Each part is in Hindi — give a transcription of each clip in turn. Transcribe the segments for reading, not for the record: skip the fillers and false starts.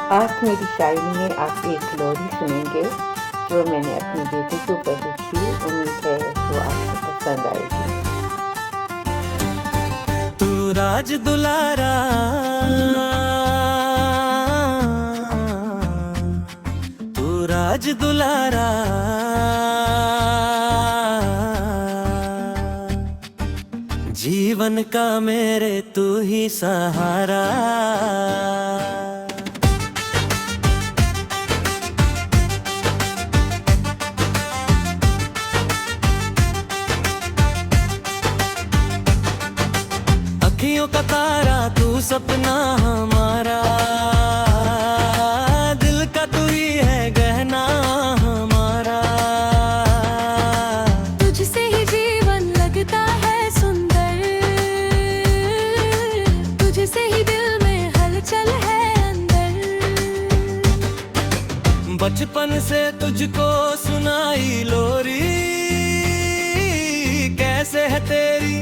आज मेरी शायरी में आप एक लोरी सुनेंगे जो मैंने अपनी बेटी के ऊपर लिखी। उम्मीद है वो आपको पसंद आएगी। तू राज दुलारा, तू राज दुलारा, जीवन का मेरे तू ही सहारा। अखियों का तारा तू सपना हमारा, दिल का तू ही है गहना हमारा। तुझसे ही जीवन लगता है सुंदर, तुझसे ही दिल में हलचल है अंदर। बचपन से तुझको सुनाई लोरी, कैसे है तेरी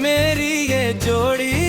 मेरी ये जोड़ी।